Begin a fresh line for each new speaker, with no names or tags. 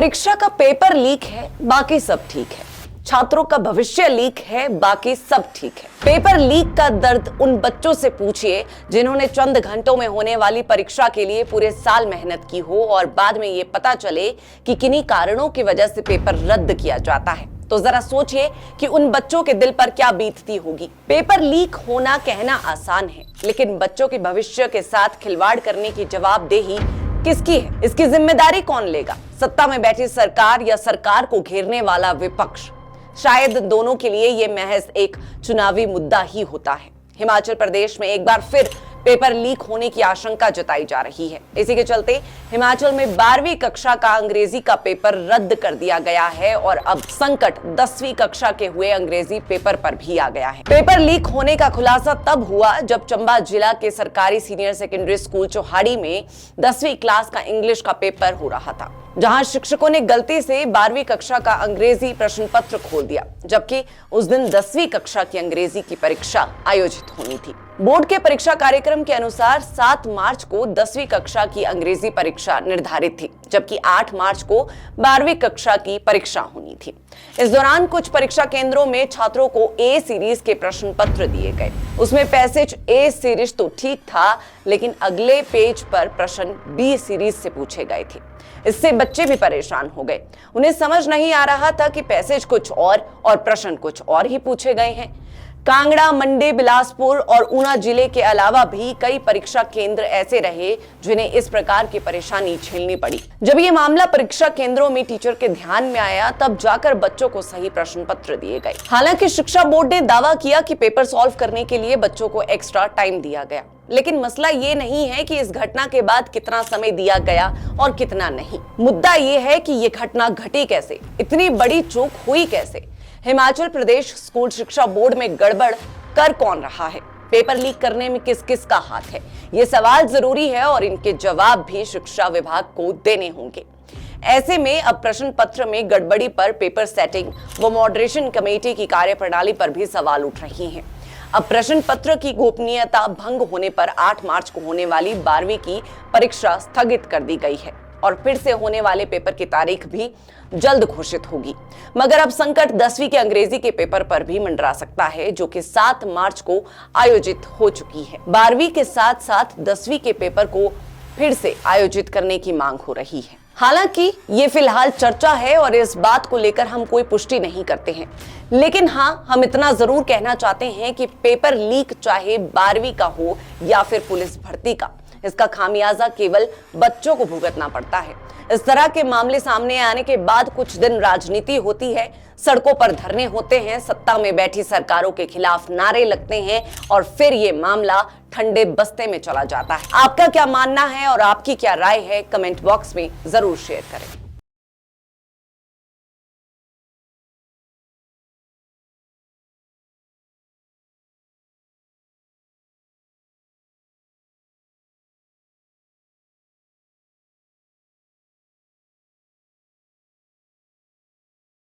परीक्षा का paper leak है, बाकी सब ठीक है। छात्रों का भविष्य लीक है, बाकी सब ठीक है। पेपर लीक का दर्द उन बच्चों से पूछिए जिन्होंने चंद घंटों में होने वाली परीक्षा के लिए पूरे साल मेहनत की हो और बाद में ये पता चले कि किन्हीं कारणों की वजह से पेपर रद्द किया जाता है। तो जरा सोचिए कि उन बच्चों के दिल पर क्या बीतती होगी। पेपर लीक होना कहना आसान है, लेकिन बच्चों के भविष्य के साथ खिलवाड़ करने की जवाबदेही किसकी है? इसकी जिम्मेदारी कौन लेगा? सत्ता में बैठी सरकार या सरकार को घेरने वाला विपक्ष? शायद दोनों के लिए यह महज एक चुनावी मुद्दा ही होता है। हिमाचल प्रदेश में एक बार फिर पेपर लीक होने की आशंका जताई जा रही है। इसी के चलते हिमाचल में 12वीं कक्षा का अंग्रेजी का पेपर रद्द कर दिया गया है और अब संकट 10वीं कक्षा के हुए अंग्रेजी पेपर पर भी आ गया है। पेपर लीक होने का खुलासा तब हुआ जब चंबा जिला के सरकारी सीनियर सेकेंडरी स्कूल चौहाड़ी में 10वीं क्लास का इंग्लिश का पेपर हो रहा था, जहां शिक्षकों ने गलती से 12वीं कक्षा का अंग्रेजी प्रश्न पत्र खोल दिया, जबकि उस दिन 10वीं कक्षा की अंग्रेजी की परीक्षा आयोजित होनी थी। बोर्ड के परीक्षा कार्यक्रम के अनुसार 7 मार्च को 10वीं कक्षा की अंग्रेजी परीक्षा निर्धारित थी, जबकि 8 मार्च को 12वीं कक्षा की परीक्षा होनी थी। इस दौरान कुछ परीक्षा केंद्रों में छात्रों को ए सीरीज के प्रश्न पत्र दिए गए। उसमें पैसेज ए सीरीज तो ठीक था, लेकिन अगले पेज पर प्रश्न बी सीरीज से पूछे गए थे। इससे बच्चे भी परेशान हो गए। उन्हें समझ नहीं आ रहा था कि पैसेज कुछ और प्रश्न कुछ और ही पूछे गए हैं। कांगड़ा, मंडी, बिलासपुर और ऊना जिले के अलावा भी कई परीक्षा केंद्र ऐसे रहे जिन्हें इस प्रकार की परेशानी झेलनी पड़ी। जब ये मामला परीक्षा केंद्रों में टीचर के ध्यान में आया, तब जाकर बच्चों को सही प्रश्न पत्र दिए गए। हालांकि शिक्षा बोर्ड ने दावा किया कि पेपर सॉल्व करने के लिए बच्चों को एक्स्ट्रा टाइम दिया गया, लेकिन मसला ये नहीं है कि इस घटना के बाद कितना समय दिया गया और कितना नहीं। मुद्दा ये है कि ये घटना घटी कैसे, इतनी बड़ी चूक हुई कैसे। हिमाचल प्रदेश स्कूल शिक्षा बोर्ड में गड़बड़ कर कौन रहा है? पेपर लीक करने में किस किस का हाथ है? ये सवाल जरूरी है और इनके जवाब भी शिक्षा विभाग को देने होंगे। ऐसे में अब प्रश्न पत्र में गड़बड़ी पर पेपर सेटिंग व मॉडरेशन कमेटी की कार्यप्रणाली पर भी सवाल उठ रही हैं। अब प्रश्न पत्र की गोपनीयता भंग होने पर 8 मार्च को होने वाली 12वीं की परीक्षा स्थगित कर दी गई है और फिर से होने वाले पेपर की तारीख भी जल्द घोषित होगी। मगर अब संकट 10वीं के अंग्रेजी के पेपर पर भी मंडरा सकता है, जो कि 7 मार्च को आयोजित हो चुकी है। 12वीं के साथ साथ 10वीं के पेपर को फिर से आयोजित करने की मांग हो रही है। हालांकि ये फिलहाल चर्चा है और इस बात को लेकर हम कोई पुष्टि नहीं करते हैं, लेकिन हाँ, हम इतना जरूर कहना चाहते हैं कि पेपर लीक चाहे 12वीं का हो या फिर पुलिस भर्ती का, इसका खामियाजा केवल बच्चों को भुगतना पड़ता है। इस तरह के मामले सामने आने के बाद कुछ दिन राजनीति होती है, सड़कों पर धरने होते हैं, सत्ता में बैठी सरकारों के खिलाफ नारे लगते हैं और फिर ये मामला ठंडे बस्ते में चला जाता है। आपका क्या मानना है और आपकी क्या राय है? कमेंट बॉक्स में जरूर शेयर करें।